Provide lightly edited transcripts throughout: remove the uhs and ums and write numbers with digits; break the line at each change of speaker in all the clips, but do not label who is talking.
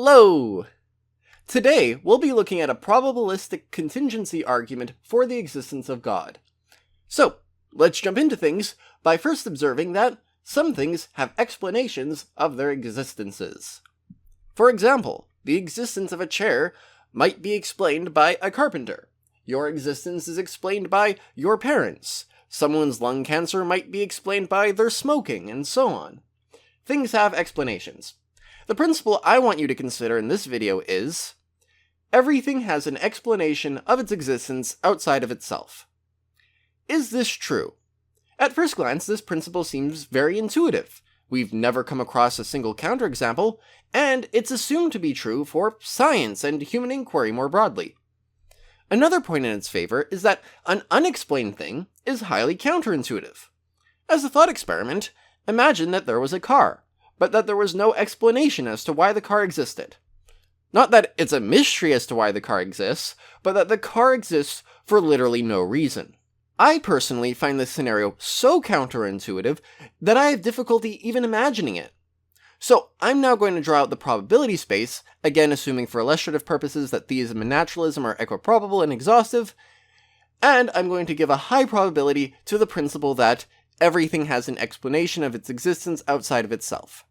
Hello! Today, we'll be looking at a probabilistic contingency argument for the existence of God. So, let's jump into things by first observing that some things have explanations of their existences. For example, the existence of a chair might be explained by a carpenter. Your existence is explained by your parents. Someone's lung cancer might be explained by their smoking, and so on. Things have explanations. The principle I want you to consider in this video is, everything has an explanation of its existence outside of itself. Is this true? At first glance, this principle seems very intuitive. We've never come across a single counterexample, and it's assumed to be true for science and human inquiry more broadly. Another point in its favor is that an unexplained thing is highly counterintuitive. As a thought experiment, imagine that there was a car, but that there was no explanation as to why the car existed. Not that it's a mystery as to why the car exists, but that the car exists for literally no reason. I personally find this scenario so counterintuitive that I have difficulty even imagining it. So I'm now going to draw out the probability space, again assuming for illustrative purposes that theism and naturalism are equiprobable and exhaustive, and I'm going to give a high probability to the principle that everything has an explanation of its existence outside of itself.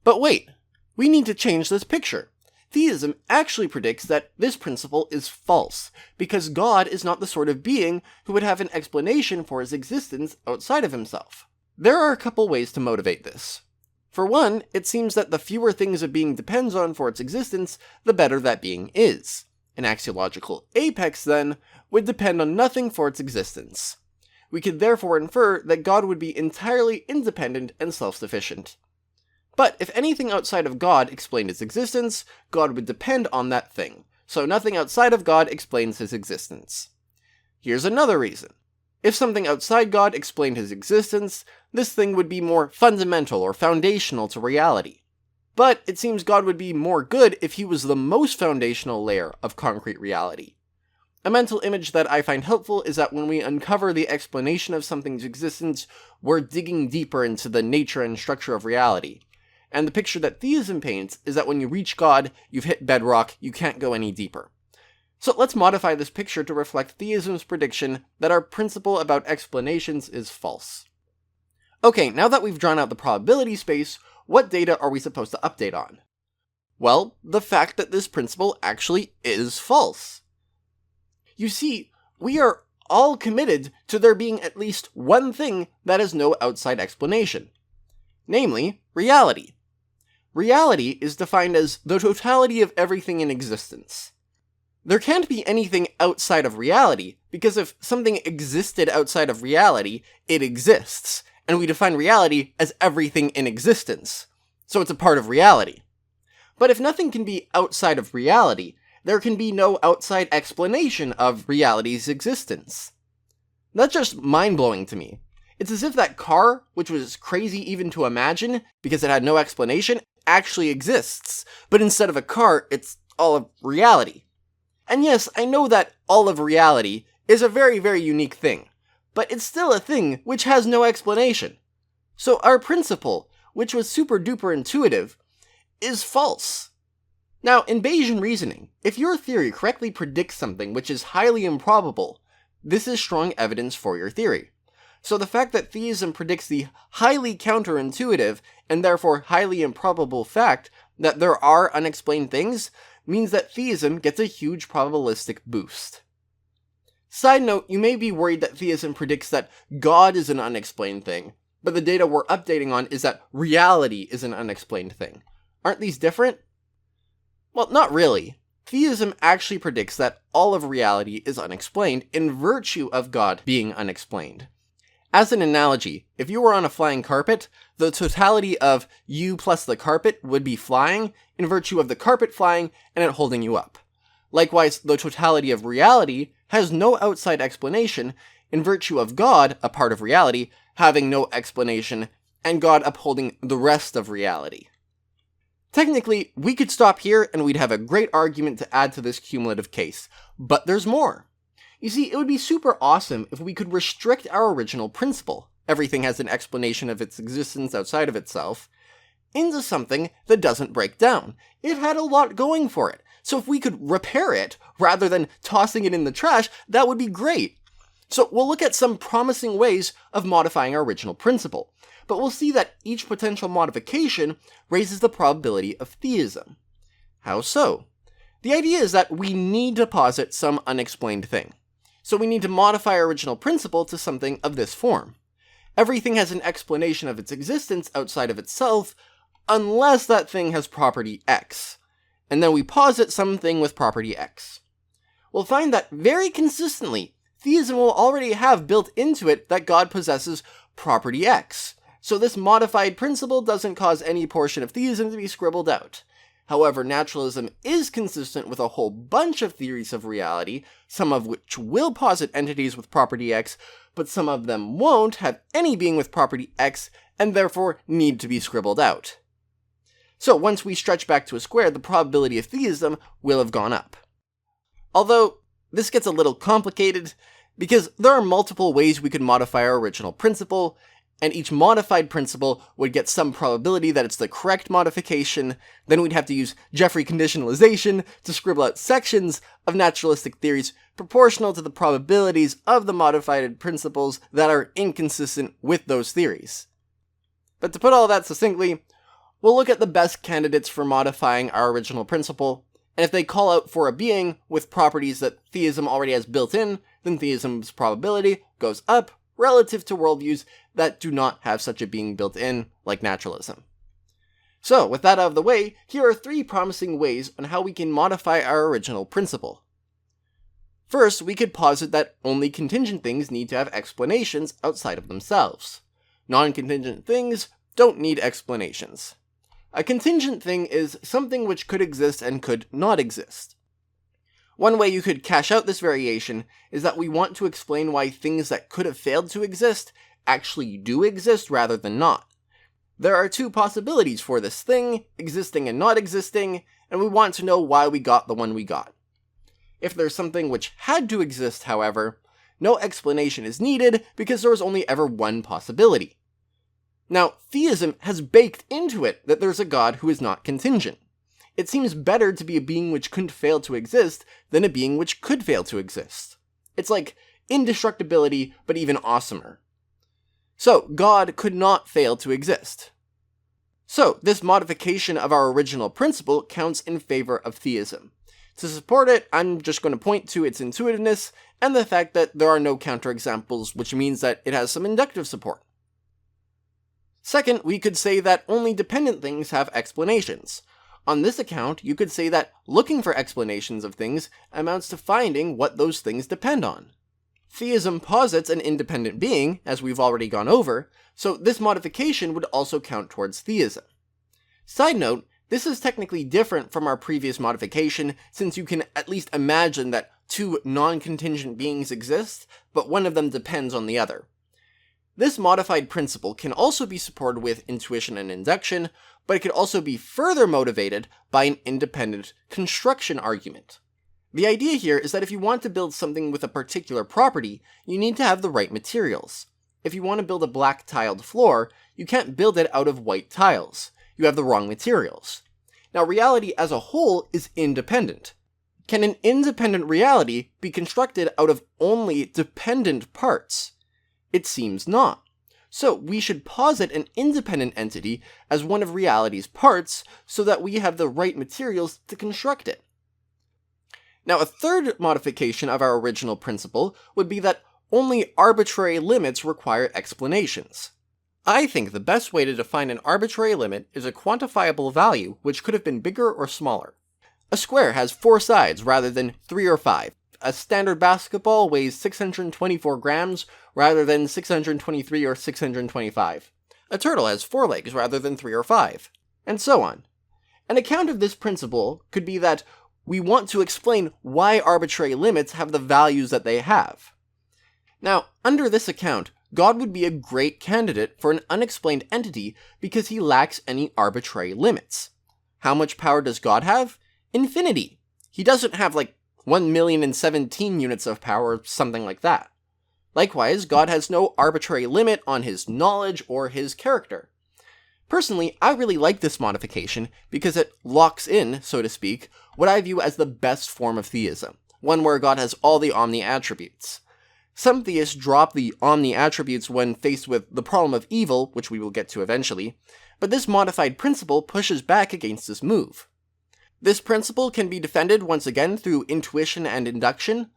But wait, we need to change this picture. Theism actually predicts that this principle is false, because God is not the sort of being who would have an explanation for his existence outside of himself. There are a couple ways to motivate this. For one, it seems that the fewer things a being depends on for its existence, the better that being is. An axiological apex, then, would depend on nothing for its existence. We could therefore infer that God would be entirely independent and self-sufficient. But if anything outside of God explained its existence, God would depend on that thing, so nothing outside of God explains his existence. Here's another reason. If something outside God explained his existence, this thing would be more fundamental or foundational to reality. But it seems God would be more good if he was the most foundational layer of concrete reality. A mental image that I find helpful is that when we uncover the explanation of something's existence, we're digging deeper into the nature and structure of reality. And the picture that theism paints is that when you reach God, you've hit bedrock, you can't go any deeper. So let's modify this picture to reflect theism's prediction that our principle about explanations is false. Okay, now that we've drawn out the probability space, what data are we supposed to update on? Well, the fact that this principle actually is false. You see, we are all committed to there being at least one thing that has no outside explanation. Namely, reality. Reality is defined as the totality of everything in existence. There can't be anything outside of reality, because if something existed outside of reality, it exists, and we define reality as everything in existence. So it's a part of reality. But if nothing can be outside of reality, there can be no outside explanation of reality's existence. That's just mind-blowing to me. It's as if that car, which was crazy even to imagine because it had no explanation, actually exists, but instead of a car, it's all of reality. And yes, I know that all of reality is a very, very unique thing, but it's still a thing which has no explanation. So our principle, which was super duper intuitive, is false. Now, in Bayesian reasoning, if your theory correctly predicts something which is highly improbable, this is strong evidence for your theory. So the fact that theism predicts the highly counterintuitive and therefore highly improbable fact that there are unexplained things means that theism gets a huge probabilistic boost. Side note, you may be worried that theism predicts that God is an unexplained thing, but the data we're updating on is that reality is an unexplained thing. Aren't these different? Well, not really. Theism actually predicts that all of reality is unexplained in virtue of God being unexplained. As an analogy, if you were on a flying carpet, the totality of you plus the carpet would be flying in virtue of the carpet flying and it holding you up. Likewise, the totality of reality has no outside explanation in virtue of God, a part of reality, having no explanation and God upholding the rest of reality. Technically, we could stop here and we'd have a great argument to add to this cumulative case, but there's more. You see, it would be super awesome if we could restrict our original principle, everything has an explanation of its existence outside of itself, into something that doesn't break down. It had a lot going for it. So if we could repair it, rather than tossing it in the trash, that would be great. So we'll look at some promising ways of modifying our original principle, but we'll see that each potential modification raises the probability of theism. How so? The idea is that we need to posit some unexplained thing. So we need to modify our original principle to something of this form. Everything has an explanation of its existence outside of itself, unless that thing has property X. And then we posit something with property X. We'll find that very consistently, theism will already have built into it that God possesses property X. So this modified principle doesn't cause any portion of theism to be scribbled out. However, naturalism is consistent with a whole bunch of theories of reality, some of which will posit entities with property X, but some of them won't have any being with property X, and therefore need to be scribbled out. So once we stretch back to a square, the probability of theism will have gone up. Although, this gets a little complicated, because there are multiple ways we could modify our original principle, and each modified principle would get some probability that it's the correct modification. Then we'd have to use Jeffrey conditionalization to scribble out sections of naturalistic theories proportional to the probabilities of the modified principles that are inconsistent with those theories. But to put all that succinctly, we'll look at the best candidates for modifying our original principle, and if they call out for a being with properties that theism already has built in, then theism's probability goes up relative to worldviews that do not have such a being built in, like naturalism. So, with that out of the way, here are 3 promising ways on how we can modify our original principle. First, we could posit that only contingent things need to have explanations outside of themselves. Non-contingent things don't need explanations. A contingent thing is something which could exist and could not exist. One way you could cash out this variation is that we want to explain why things that could have failed to exist actually do exist rather than not. There are 2 possibilities for this thing, existing and not existing, and we want to know why we got the one we got. If there's something which had to exist, however, no explanation is needed because there was only ever one possibility. Now, theism has baked into it that there's a God who is not contingent. It seems better to be a being which couldn't fail to exist than a being which could fail to exist. It's like indestructibility, but even awesomer. So, God could not fail to exist. So, this modification of our original principle counts in favor of theism. To support it, I'm just going to point to its intuitiveness and the fact that there are no counterexamples, which means that it has some inductive support. Second, we could say that only dependent things have explanations. On this account, you could say that looking for explanations of things amounts to finding what those things depend on. Theism posits an independent being, as we've already gone over, so this modification would also count towards theism. Side note, this is technically different from our previous modification, since you can at least imagine that 2 non-contingent beings exist, but one of them depends on the other. This modified principle can also be supported with intuition and induction, but it could also be further motivated by an independent construction argument. The idea here is that if you want to build something with a particular property, you need to have the right materials. If you want to build a black tiled floor, you can't build it out of white tiles. You have the wrong materials. Now, reality as a whole is independent. Can an independent reality be constructed out of only dependent parts? It seems not. So we should posit an independent entity as one of reality's parts so that we have the right materials to construct it. Now, a third modification of our original principle would be that only arbitrary limits require explanations. I think the best way to define an arbitrary limit is a quantifiable value which could have been bigger or smaller. A square has 4 sides rather than 3 or 5. A standard basketball weighs 624 grams rather than 623 or 625. A turtle has 4 legs rather than 3 or 5. And so on. An account of this principle could be that we want to explain why arbitrary limits have the values that they have. Now, under this account, God would be a great candidate for an unexplained entity because he lacks any arbitrary limits. How much power does God have? Infinity. He doesn't have 1,017 units of power or something like that. Likewise, God has no arbitrary limit on his knowledge or his character. Personally, I really like this modification because it locks in, so to speak, what I view as the best form of theism, one where God has all the omni attributes. Some theists drop the omni attributes when faced with the problem of evil, which we will get to eventually, but this modified principle pushes back against this move. This principle can be defended once again through intuition and induction,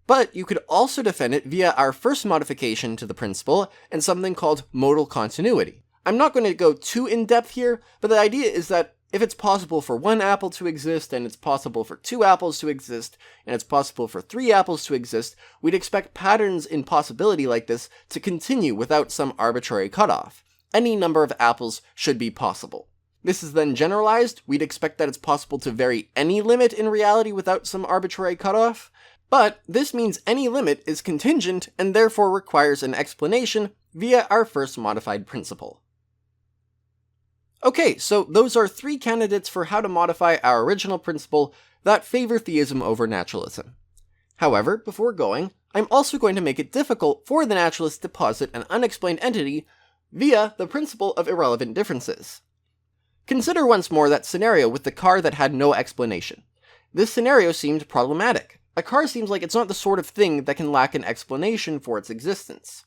but you could also defend it via our first modification to the principle and something called modal continuity. I'm not going to go too in-depth here, but the idea is that if it's possible for one apple to exist, and it's possible for two apples to exist, and it's possible for three apples to exist, we'd expect patterns in possibility like this to continue without some arbitrary cutoff. Any number of apples should be possible. This is then generalized. We'd expect that it's possible to vary any limit in reality without some arbitrary cutoff, but this means any limit is contingent and therefore requires an explanation via our first modified principle. Okay, so those are 3 candidates for how to modify our original principle that favor theism over naturalism. However, before going, I'm also going to make it difficult for the naturalist to posit an unexplained entity via the principle of irrelevant differences. Consider once more that scenario with the car that had no explanation. This scenario seemed problematic. A car seems like it's not the sort of thing that can lack an explanation for its existence.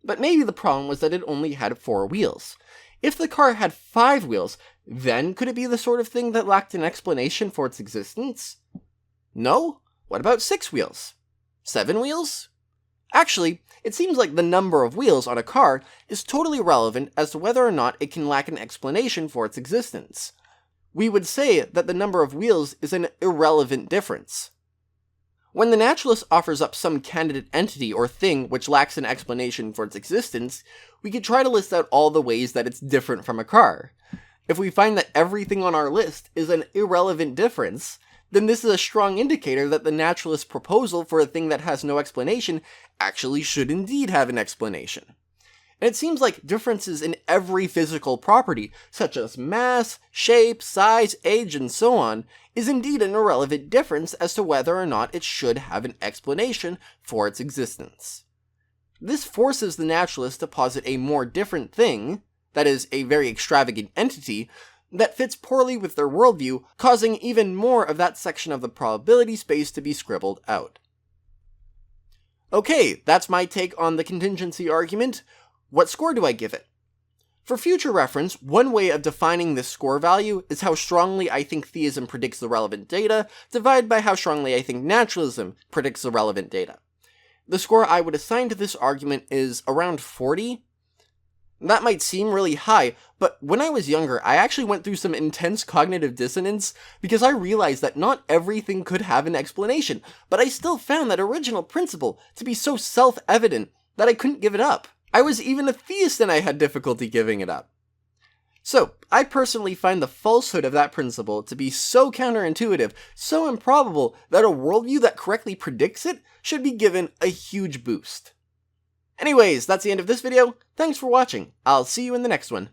But maybe the problem was that it only had 4 wheels. If the car had 5 wheels, then could it be the sort of thing that lacked an explanation for its existence? No? What about 6 wheels? 7 wheels? Actually, it seems like the number of wheels on a car is totally irrelevant as to whether or not it can lack an explanation for its existence. We would say that the number of wheels is an irrelevant difference. When the naturalist offers up some candidate entity or thing which lacks an explanation for its existence, we could try to list out all the ways that it's different from a car. If we find that everything on our list is an irrelevant difference, then this is a strong indicator that the naturalist's proposal for a thing that has no explanation actually should indeed have an explanation. And it seems like differences in every physical property, such as mass, shape, size, age, and so on, is indeed an irrelevant difference as to whether or not it should have an explanation for its existence. This forces the naturalist to posit a more different thing, that is, a very extravagant entity, that fits poorly with their worldview, causing even more of that section of the probability space to be scribbled out. Okay, that's my take on the contingency argument. What score do I give it? For future reference, one way of defining this score value is how strongly I think theism predicts the relevant data, divided by how strongly I think naturalism predicts the relevant data. The score I would assign to this argument is around 40. That might seem really high, but when I was younger, I actually went through some intense cognitive dissonance because I realized that not everything could have an explanation, but I still found that original principle to be so self-evident that I couldn't give it up. I was even a theist and I had difficulty giving it up. So, I personally find the falsehood of that principle to be so counterintuitive, so improbable, that a worldview that correctly predicts it should be given a huge boost. Anyways, that's the end of this video. Thanks for watching. I'll see you in the next one.